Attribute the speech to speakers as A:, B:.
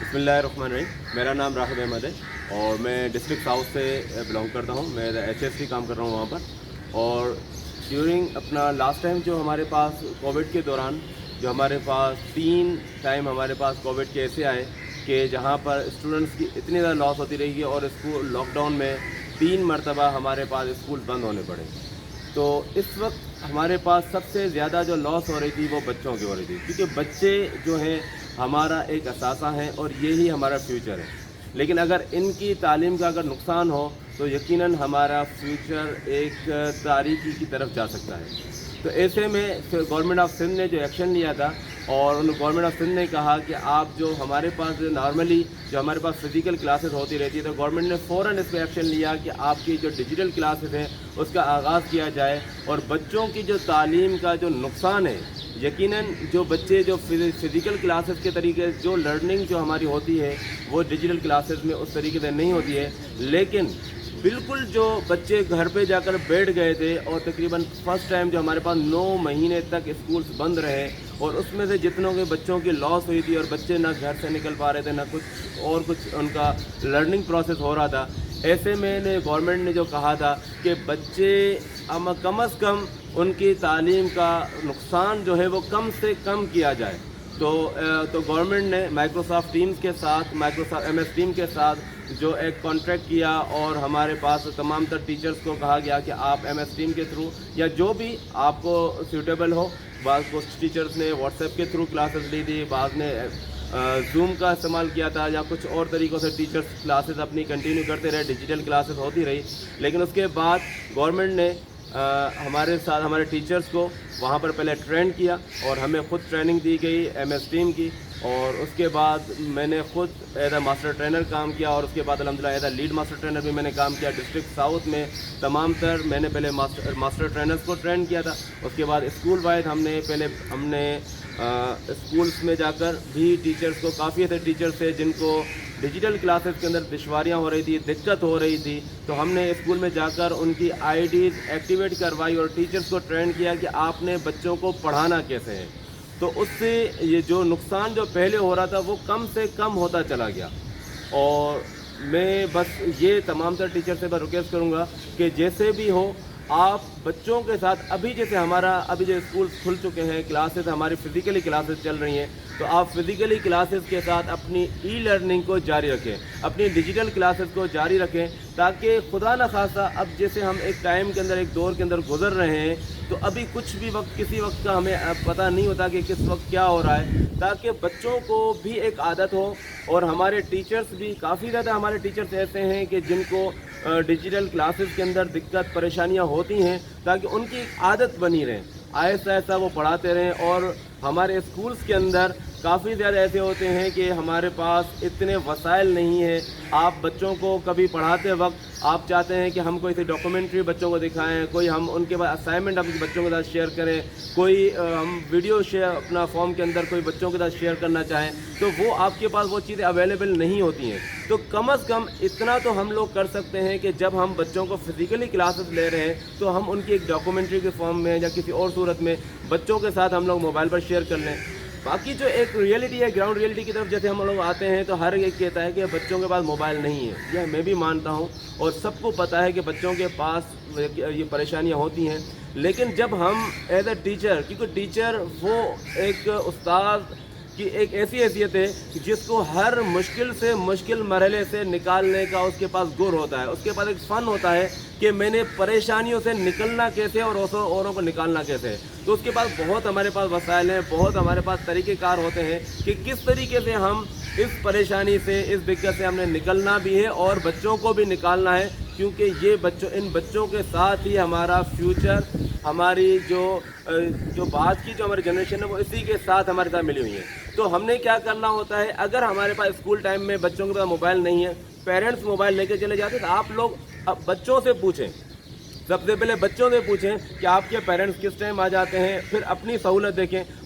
A: بسم اللہ الرحمن الرحیم. میرا نام راغب احمد ہے اور میں ڈسٹرکٹ ساؤتھ سے بلانگ کرتا ہوں. میں HSC کام کر رہا ہوں وہاں پر. اور ڈیورنگ اپنا لاسٹ ٹائم جو ہمارے پاس کووڈ کے دوران جو ہمارے پاس 3 ٹائم ہمارے پاس کووڈ کے ایسے آئے کہ جہاں پر اسٹوڈنٹس کی اتنی زیادہ لاس ہوتی رہی ہے اور اسکول لاک ڈاؤن میں 3 مرتبہ ہمارے پاس اسکول بند ہونے پڑے. تو اس وقت ہمارے پاس سب سے زیادہ جو لاس ہو رہی تھی وہ بچوں کی ہو رہی تھی، کیونکہ بچے جو ہیں ہمارا ایک اثاثہ ہیں اور یہی ہمارا فیوچر ہے. لیکن اگر ان کی تعلیم کا اگر نقصان ہو تو یقیناً ہمارا فیوچر ایک تاریکی کی طرف جا سکتا ہے. تو ایسے میں گورنمنٹ آف سندھ نے جو ایکشن لیا تھا اور گورنمنٹ آف سندھ نے کہا کہ آپ جو ہمارے پاس نارملی جو ہمارے پاس فزیکل کلاسز ہوتی رہتی ہے، تو گورنمنٹ نے فوراً اس پہ ایکشن لیا کہ آپ کی جو ڈیجیٹل کلاسز ہیں اس کا آغاز کیا جائے. اور بچوں کی جو تعلیم کا جو نقصان ہے، یقیناً جو بچے جو فزیکل کلاسز کے طریقے جو لرننگ جو ہماری ہوتی ہے وہ ڈیجیٹل کلاسز میں اس طریقے سے نہیں ہوتی ہے. لیکن بالکل جو بچے گھر پہ جا کر بیٹھ گئے تھے اور تقریباً فرسٹ ٹائم جو ہمارے پاس 9 مہینے تک اسکولس بند رہے اور اس میں سے جتنوں کے بچوں کی لاس ہوئی تھی اور بچے نہ گھر سے نکل پا رہے تھے، نہ کچھ ان کا لرننگ پروسیس ہو رہا تھا. ایسے میں نے گورنمنٹ نے جو کہا تھا کہ بچے کم از کم ان کی تعلیم کا نقصان جو ہے وہ کم سے کم کیا جائے. تو گورنمنٹ نے مائکروسافٹ ٹیمز کے ساتھ مائکروسافٹ MS ٹیم کے ساتھ جو ایک کانٹریکٹ کیا اور ہمارے پاس تمام تر ٹیچرز کو کہا گیا کہ آپ MS ٹیم کے تھرو یا جو بھی آپ کو سیوٹیبل ہو. بعض کچھ ٹیچرز نے واٹس ایپ کے تھرو کلاسز لی تھی، بعض نے زوم کا استعمال کیا تھا، یا کچھ اور طریقوں سے ٹیچرز کلاسز اپنی کنٹینیو کرتے رہے، ڈیجیٹل کلاسز ہوتی رہی. لیکن اس کے بعد گورنمنٹ نے ہمارے ساتھ ہمارے ٹیچرز کو وہاں پر پہلے ٹرین کیا اور ہمیں خود ٹریننگ دی گئی MS ٹیم کی. اور اس کے بعد میں نے خود ایز اے ماسٹر ٹرینر کام کیا اور اس کے بعد الحمدللہ as a lead master trainer بھی میں نے کام کیا. ڈسٹرکٹ ساؤتھ میں تمام تر میں نے پہلے ماسٹر ٹرینرز کو ٹرین کیا تھا. اس کے بعد اسکول وائز ہم نے اسکولس میں جا کر بھی ٹیچرز کو، کافی ایسے ٹیچرز تھے جن کو ڈیجیٹل کلاسز کے اندر دشواریاں ہو رہی تھی، دقت ہو رہی تھی، تو ہم نے اسکول میں جا کر ان کی IDs ایکٹیویٹ کروائی اور ٹیچرز کو ٹرین کیا کہ آپ نے بچوں کو پڑھانا کیسے ہے. تو اس سے یہ جو نقصان جو پہلے ہو رہا تھا وہ کم سے کم ہوتا چلا گیا. اور میں بس یہ تمام تر ٹیچر سے ریکویسٹ کروں گا کہ جیسے بھی ہو آپ بچوں کے ساتھ ابھی جو اسکول کھل چکے ہیں، کلاسز ہماری فزیکلی کلاسز چل رہی ہیں، تو آپ فزیکلی کلاسز کے ساتھ اپنی لرننگ کو جاری رکھیں، اپنی ڈیجیٹل کلاسز کو جاری رکھیں، تاکہ خدا نخواستہ اب جیسے ہم ایک ٹائم کے اندر ایک دور کے اندر گزر رہے ہیں، تو ابھی کچھ بھی کسی وقت کا ہمیں پتہ نہیں ہوتا کہ کس وقت کیا ہو رہا ہے، تاکہ بچوں کو بھی ایک عادت ہو. اور ہمارے ٹیچرز بھی کافی زیادہ ہمارے ٹیچرز ایسے ہیں کہ جن کو ڈیجیٹل کلاسز کے اندر دقت پریشانیاں ہوتی ہیں، تاکہ ان کی ایک عادت بنی رہے، آہستہ آہستہ وہ پڑھاتے رہیں. اور ہمارے اسکولس کے اندر کافی زیادہ ایسے ہوتے ہیں کہ ہمارے پاس اتنے وسائل نہیں ہیں. آپ بچوں کو کبھی پڑھاتے وقت آپ چاہتے ہیں کہ ہم کوئی سی ڈاکومنٹری بچوں کو دکھائیں، کوئی ہم ان کے بعد اسائنمنٹ اپنے بچوں کے ساتھ شیئر کریں، کوئی ہم ویڈیو شیئر اپنا فارم کے اندر کوئی بچوں کے ساتھ شیئر کرنا چاہیں، تو وہ آپ کے پاس وہ چیزیں اویلیبل نہیں ہوتی ہیں. تو کم از کم اتنا تو ہم لوگ کر سکتے ہیں کہ جب ہم بچوں کو فزیکلی کلاسز لے رہے ہیں تو ہم ان کی ایک ڈاکومنٹری کے فارم میں یا کسی اور صورت میں بچوں کے ساتھ ہم لوگ موبائل پر شیئر کر لیں. باقی جو ایک ریئلٹی ہے، گراؤنڈ ریئلٹی کی طرف جیسے ہم لوگ آتے ہیں تو ہر ایک کہتا ہے کہ بچوں کے پاس موبائل نہیں ہے. یہ میں بھی مانتا ہوں اور سب کو پتہ ہے کہ بچوں کے پاس یہ پریشانیاں ہوتی ہیں. لیکن جب ہم ایز اے ٹیچر، کیونکہ ٹیچر وہ ایک استاد کی ایک ایسی حیثیت ہے جس کو ہر مشکل سے مشکل مرحلے سے نکالنے کا اس کے پاس گر ہوتا ہے، اس کے پاس ایک فن ہوتا ہے کہ میں نے پریشانیوں سے نکلنا کیسے اور اوروں کو نکالنا کیسے ہے. تو اس کے پاس بہت ہمارے پاس وسائل ہیں، بہت ہمارے پاس طریقہ کار ہوتے ہیں کہ کس طریقے سے ہم اس پریشانی سے، اس دقت سے ہم نے نکلنا بھی ہے اور بچوں کو بھی نکالنا ہے. کیونکہ ان بچوں کے ساتھ ہی ہمارا فیوچر، ہماری جو بعد کی جو ہماری جنریشن ہے وہ اسی کے ساتھ ہمارے ساتھ ملی ہوئی ہے. تو ہم نے کیا کرنا ہوتا ہے، اگر ہمارے پاس اسکول ٹائم میں بچوں کے پاس موبائل نہیں ہے، پیرنٹس موبائل لے کے چلے جاتے، تو آپ لوگ بچوں سے پوچھیں، سب سے پہلے بچوں سے پوچھیں کہ آپ کے پیرنٹس کس ٹائم آ جاتے ہیں، پھر اپنی سہولت دیکھیں.